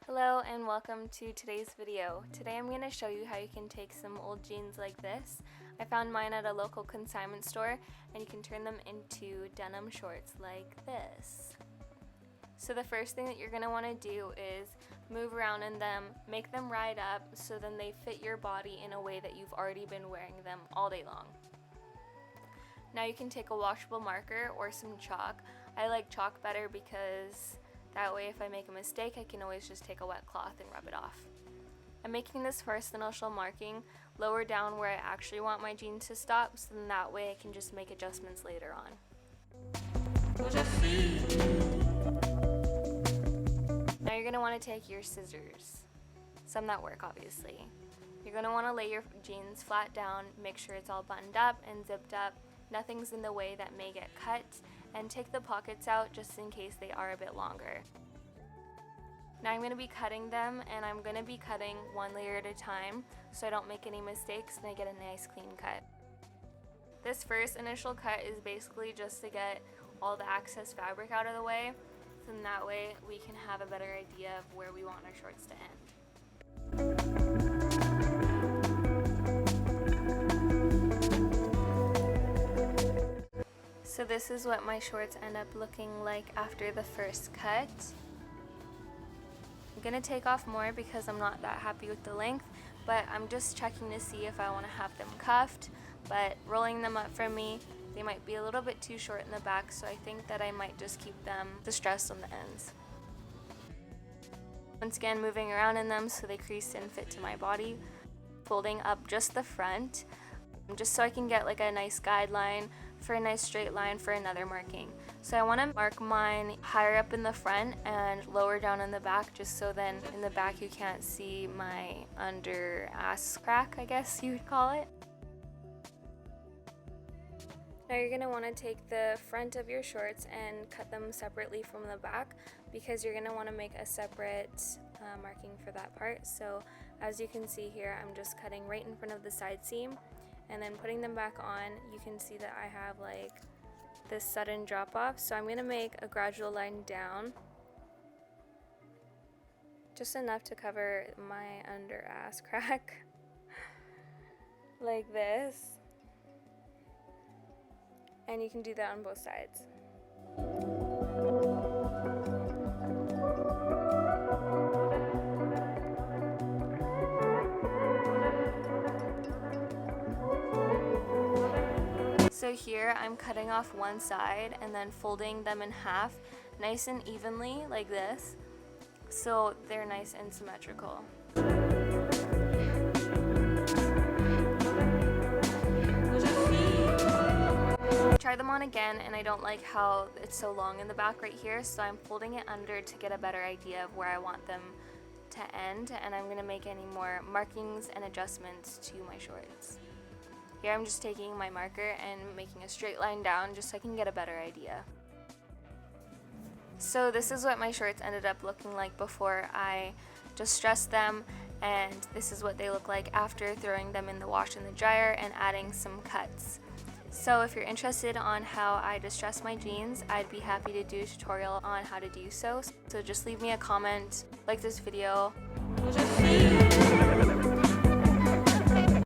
Hello and welcome to today's video. Today I'm going to show you how you can take some old jeans like this. I found mine at a local consignment store and you can turn them into denim shorts like this. So the first thing that you're going to want to do is move around in them, make them ride up so then they fit your body in a way that you've already been wearing them all day long. Now you can take a washable marker or some chalk. I like chalk better because that way if I make a mistake I can always just take a wet cloth and rub it off. I'm making this first initial marking lower down where I actually want my jeans to stop, so then that way I can just make adjustments later on. Now you're going to want to take your scissors, some that work obviously. You're going to want to lay your jeans flat down, make sure it's all buttoned up and zipped up, nothing's in the way that may get cut, and take the pockets out just in case they are a bit longer. Now I'm going to be cutting them, and I'm going to be cutting one layer at a time so I don't make any mistakes and I get a nice clean cut. This first initial cut is basically just to get all the excess fabric out of the way, so then that way we can have a better idea of where we want our shorts to end. So this is what my shorts end up looking like after the first cut. I'm going to take off more because I'm not that happy with the length, but I'm just checking to see if I want to have them cuffed, but rolling them up for me, they might be a little bit too short in the back, so I think that I might just keep them distressed on the ends. Once again, moving around in them so they crease and fit to my body, folding up just the front, just so I can get like a nice guideline for a nice straight line for another marking. So I want to mark mine higher up in the front and lower down in the back, just so then in the back you can't see my under ass crack, I guess you would call it. Now you're going to want to take the front of your shorts and cut them separately from the back, because you're going to want to make a separate marking for that part. So as you can see here, I'm just cutting right in front of the side seam and then putting them back on. You can see that I have like this sudden drop off, so I'm going to make a gradual line down, just enough to cover my under ass crack like this, and you can do that on both sides. So here I'm cutting off one side and then folding them in half nice and evenly like this, so they're nice and symmetrical. Try them on again, and I don't like how it's so long in the back right here, so I'm folding it under to get a better idea of where I want them to end, and I'm going to make any more markings and adjustments to my shorts. Here I'm just taking my marker and making a straight line down just so I can get a better idea. So this is what my shorts ended up looking like before I distressed them, and this is what they look like after throwing them in the wash and the dryer and adding some cuts. So if you're interested on how I distress my jeans, I'd be happy to do a tutorial on how to do so. So just leave me a comment, like this video.